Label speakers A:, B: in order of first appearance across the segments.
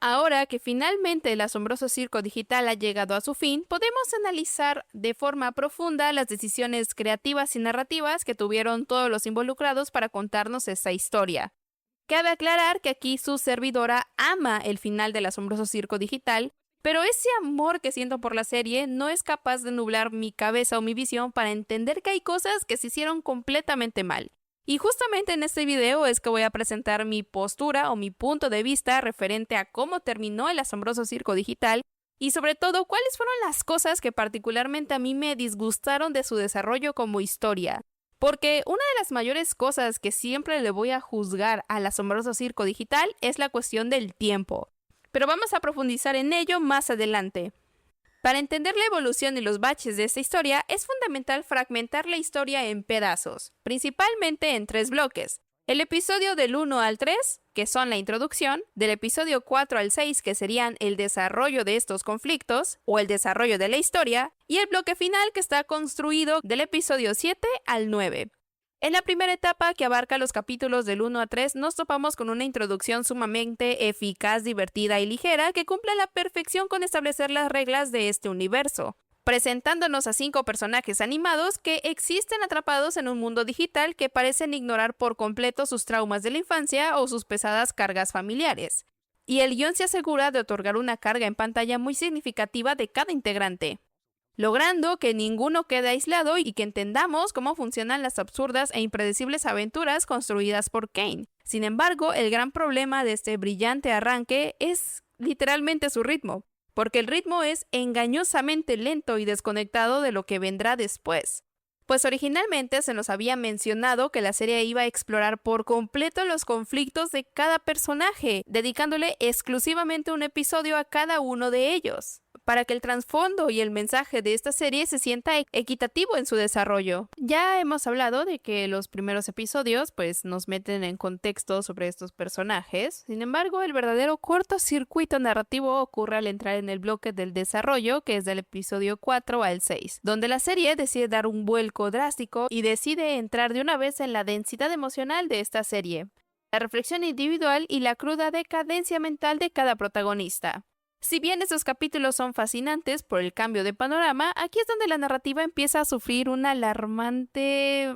A: Ahora que finalmente el asombroso circo digital ha llegado a su fin, podemos analizar de forma profunda las decisiones creativas y narrativas que tuvieron todos los involucrados para contarnos esta historia. Cabe aclarar que aquí su servidora ama el final del asombroso circo digital, pero ese amor que siento por la serie no es capaz de nublar mi cabeza o mi visión para entender que hay cosas que se hicieron completamente mal. Y justamente en este video es que voy a presentar mi postura o mi punto de vista referente a cómo terminó el asombroso circo digital y sobre todo cuáles fueron las cosas que particularmente a mí me disgustaron de su desarrollo como historia. Porque una de las mayores cosas que siempre le voy a juzgar al asombroso circo digital es la cuestión del tiempo. Pero vamos a profundizar en ello más adelante. Para entender la evolución y los baches de esta historia, es fundamental fragmentar la historia en pedazos, principalmente en 3 bloques. El episodio del 1 al 3, que son la introducción, del episodio 4 al 6, que serían el desarrollo de estos conflictos, o el desarrollo de la historia, y el bloque final que está construido del episodio 7 al 9. En la primera etapa, que abarca los capítulos del 1 a 3, nos topamos con una introducción sumamente eficaz, divertida y ligera que cumple a la perfección con establecer las reglas de este universo, presentándonos a 5 personajes animados que existen atrapados en un mundo digital que parecen ignorar por completo sus traumas de la infancia o sus pesadas cargas familiares. Y el guión se asegura de otorgar una carga en pantalla muy significativa de cada integrante, logrando que ninguno quede aislado y que entendamos cómo funcionan las absurdas e impredecibles aventuras construidas por Kane. Sin embargo, el gran problema de este brillante arranque es literalmente su ritmo, porque el ritmo es engañosamente lento y desconectado de lo que vendrá después. Pues originalmente se nos había mencionado que la serie iba a explorar por completo los conflictos de cada personaje, dedicándole exclusivamente un episodio a cada uno de ellos, para que el trasfondo y el mensaje de esta serie se sienta equitativo en su desarrollo. Ya hemos hablado de que los primeros episodios pues nos meten en contexto sobre estos personajes. Sin embargo, el verdadero cortocircuito narrativo ocurre al entrar en el bloque del desarrollo, que es del episodio 4 al 6, donde la serie decide dar un vuelco drástico y decide entrar de una vez en la densidad emocional de esta serie, la reflexión individual y la cruda decadencia mental de cada protagonista. Si bien estos capítulos son fascinantes por el cambio de panorama, aquí es donde la narrativa empieza a sufrir una alarmante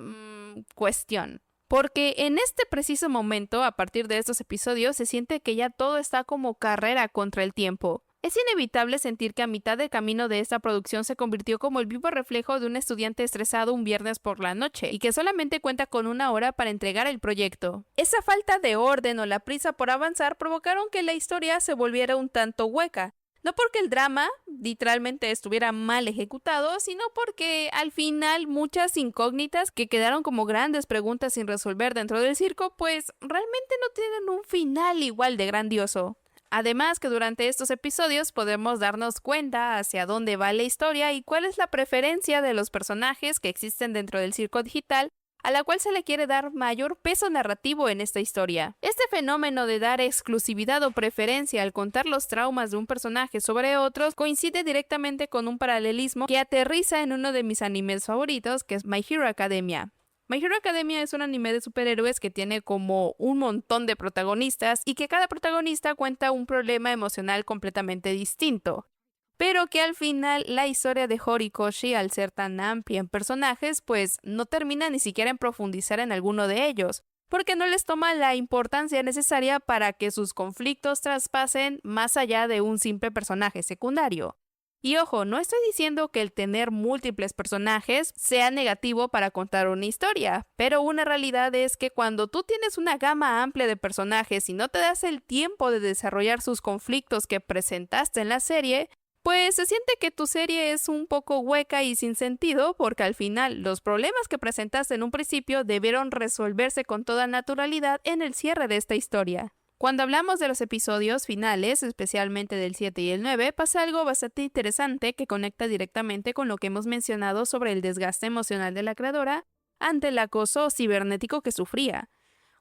A: cuestión. Porque en este preciso momento, a partir de estos episodios, se siente que ya todo está como carrera contra el tiempo. Es inevitable sentir que a mitad del camino de esta producción se convirtió como el vivo reflejo de un estudiante estresado un viernes por la noche y que solamente cuenta con 1 hora para entregar el proyecto. Esa falta de orden o la prisa por avanzar provocaron que la historia se volviera un tanto hueca. No porque el drama literalmente estuviera mal ejecutado, sino porque al final muchas incógnitas que quedaron como grandes preguntas sin resolver dentro del circo, pues realmente no tienen un final igual de grandioso. Además que durante estos episodios podemos darnos cuenta hacia dónde va la historia y cuál es la preferencia de los personajes que existen dentro del circo digital, a la cual se le quiere dar mayor peso narrativo en esta historia. Este fenómeno de dar exclusividad o preferencia al contar los traumas de un personaje sobre otros coincide directamente con un paralelismo que aterriza en uno de mis animes favoritos, que es My Hero Academia. My Hero Academia es un anime de superhéroes que tiene como un montón de protagonistas y que cada protagonista cuenta un problema emocional completamente distinto. Pero que al final la historia de Horikoshi, al ser tan amplia en personajes, pues no termina ni siquiera en profundizar en alguno de ellos, porque no les toma la importancia necesaria para que sus conflictos traspasen más allá de un simple personaje secundario. Y ojo, no estoy diciendo que el tener múltiples personajes sea negativo para contar una historia, pero una realidad es que cuando tú tienes una gama amplia de personajes y no te das el tiempo de desarrollar sus conflictos que presentaste en la serie, pues se siente que tu serie es un poco hueca y sin sentido porque al final los problemas que presentaste en un principio debieron resolverse con toda naturalidad en el cierre de esta historia. Cuando hablamos de los episodios finales, especialmente del 7 y el 9, pasa algo bastante interesante que conecta directamente con lo que hemos mencionado sobre el desgaste emocional de la creadora ante el acoso cibernético que sufría.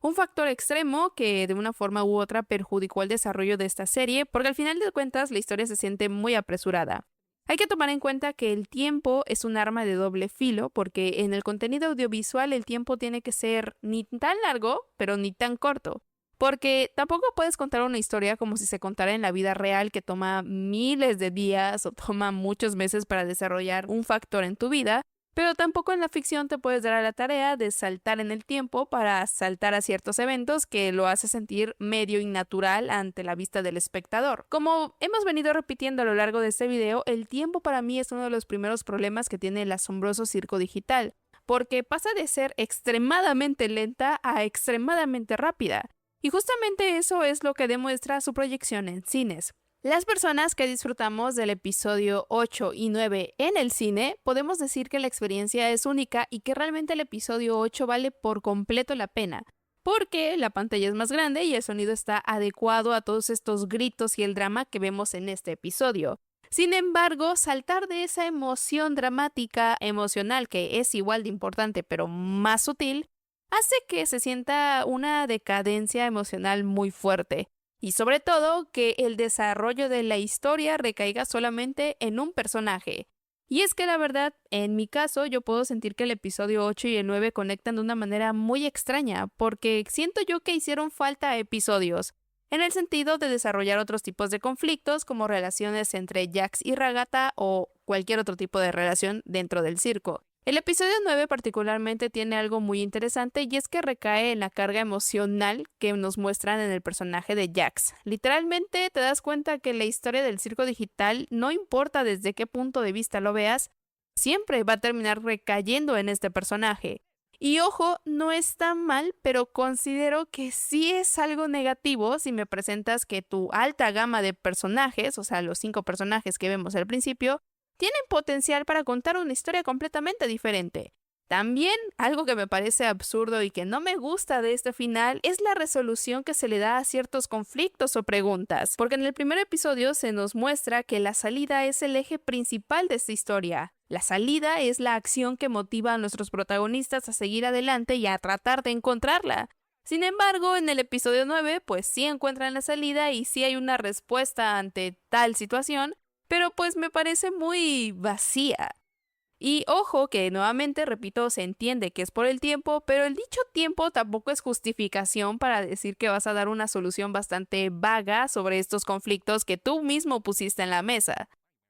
A: Un factor extremo que de una forma u otra perjudicó el desarrollo de esta serie porque al final de cuentas la historia se siente muy apresurada. Hay que tomar en cuenta que el tiempo es un arma de doble filo porque en el contenido audiovisual el tiempo tiene que ser ni tan largo pero ni tan corto. Porque tampoco puedes contar una historia como si se contara en la vida real, que toma miles de días o toma muchos meses para desarrollar un factor en tu vida, pero tampoco en la ficción te puedes dar a la tarea de saltar en el tiempo para saltar a ciertos eventos que lo hace sentir medio innatural ante la vista del espectador. Como hemos venido repitiendo a lo largo de este video, el tiempo para mí es uno de los primeros problemas que tiene el asombroso circo digital, porque pasa de ser extremadamente lenta a extremadamente rápida. Y justamente eso es lo que demuestra su proyección en cines. Las personas que disfrutamos del episodio 8 y 9 en el cine, podemos decir que la experiencia es única y que realmente el episodio 8 vale por completo la pena, porque la pantalla es más grande y el sonido está adecuado a todos estos gritos y el drama que vemos en este episodio. Sin embargo, saltar de esa emoción dramática, emocional, que es igual de importante pero más sutil, hace que se sienta una decadencia emocional muy fuerte. Y sobre todo, que el desarrollo de la historia recaiga solamente en un personaje. Y es que la verdad, en mi caso, yo puedo sentir que el episodio 8 y el 9 conectan de una manera muy extraña, porque siento yo que hicieron falta episodios, en el sentido de desarrollar otros tipos de conflictos, como relaciones entre Jax y Ragata o cualquier otro tipo de relación dentro del circo. El episodio 9 particularmente tiene algo muy interesante y es que recae en la carga emocional que nos muestran en el personaje de Jax. Literalmente te das cuenta que la historia del circo digital, no importa desde qué punto de vista lo veas, siempre va a terminar recayendo en este personaje. Y ojo, no es tan mal, pero considero que sí es algo negativo si me presentas que tu alta gama de personajes, o sea, los 5 personajes que vemos al principio, tienen potencial para contar una historia completamente diferente. También, algo que me parece absurdo y que no me gusta de este final es la resolución que se le da a ciertos conflictos o preguntas, porque en el primer episodio se nos muestra que la salida es el eje principal de esta historia. La salida es la acción que motiva a nuestros protagonistas a seguir adelante y a tratar de encontrarla. Sin embargo, en el episodio 9, pues sí encuentran la salida y sí hay una respuesta ante tal situación, pero pues me parece muy vacía. Y ojo que nuevamente, repito, se entiende que es por el tiempo, pero el dicho tiempo tampoco es justificación para decir que vas a dar una solución bastante vaga sobre estos conflictos que tú mismo pusiste en la mesa.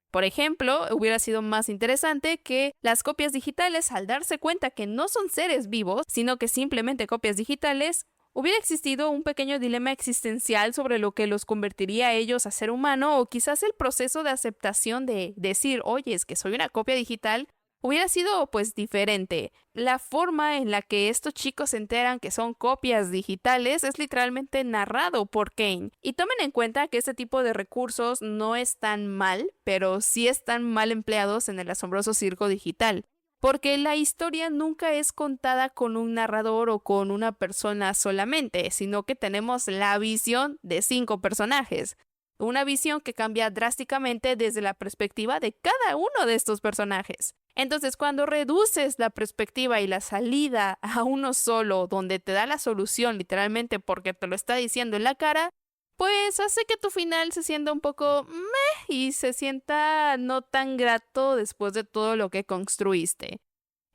A: Por ejemplo, hubiera sido más interesante que las copias digitales, al darse cuenta que no son seres vivos, sino que simplemente copias digitales, hubiera existido un pequeño dilema existencial sobre lo que los convertiría a ellos a ser humano, o quizás el proceso de aceptación de decir, oye, es que soy una copia digital, hubiera sido pues diferente. La forma en la que estos chicos se enteran que son copias digitales es literalmente narrado por Kane. Y tomen en cuenta que este tipo de recursos no están mal, pero sí están mal empleados en el asombroso circo digital. Porque la historia nunca es contada con un narrador o con una persona solamente, sino que tenemos la visión de 5 personajes. Una visión que cambia drásticamente desde la perspectiva de cada uno de estos personajes. Entonces, cuando reduces la perspectiva y la salida a uno solo, donde te da la solución literalmente porque te lo está diciendo en la cara, pues hace que tu final se sienta un poco meh y se sienta no tan grato después de todo lo que construiste.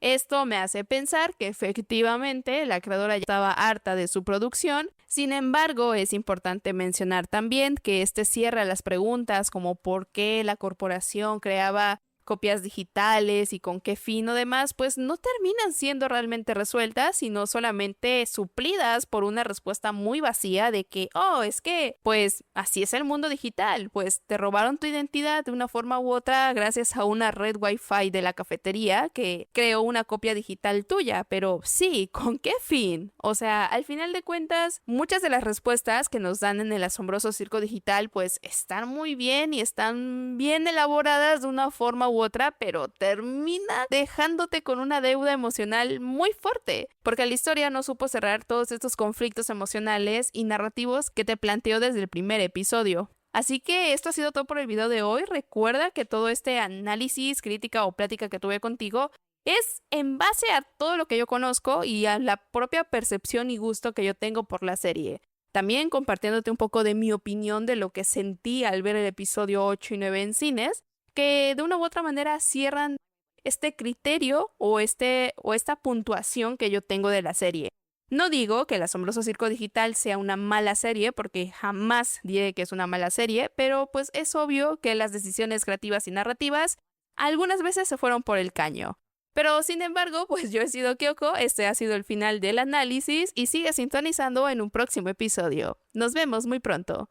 A: Esto me hace pensar que efectivamente la creadora ya estaba harta de su producción. Sin embargo, es importante mencionar también que este cierra las preguntas como por qué la corporación creaba copias digitales y con qué fin o demás, pues no terminan siendo realmente resueltas, sino solamente suplidas por una respuesta muy vacía de que, oh, es que, pues así es el mundo digital, pues te robaron tu identidad de una forma u otra gracias a una red Wi-Fi de la cafetería que creó una copia digital tuya, pero sí, ¿con qué fin? O sea, al final de cuentas, muchas de las respuestas que nos dan en el asombroso circo digital, pues están muy bien y están bien elaboradas de una forma u otra, pero termina dejándote con una deuda emocional muy fuerte, porque la historia no supo cerrar todos estos conflictos emocionales y narrativos que te planteó desde el primer episodio. Así que esto ha sido todo por el video de hoy. Recuerda que todo este análisis, crítica o plática que tuve contigo es en base a todo lo que yo conozco y a la propia percepción y gusto que yo tengo por la serie. También compartiéndote un poco de mi opinión de lo que sentí al ver el episodio 8 y 9 en cines, que de una u otra manera cierran este criterio o esta puntuación que yo tengo de la serie. No digo que El Asombroso Circo Digital sea una mala serie, porque jamás diré que es una mala serie, pero pues es obvio que las decisiones creativas y narrativas algunas veces se fueron por el caño. Pero sin embargo, pues yo he sido Kyoko, este ha sido el final del análisis y sigue sintonizando en un próximo episodio. Nos vemos muy pronto.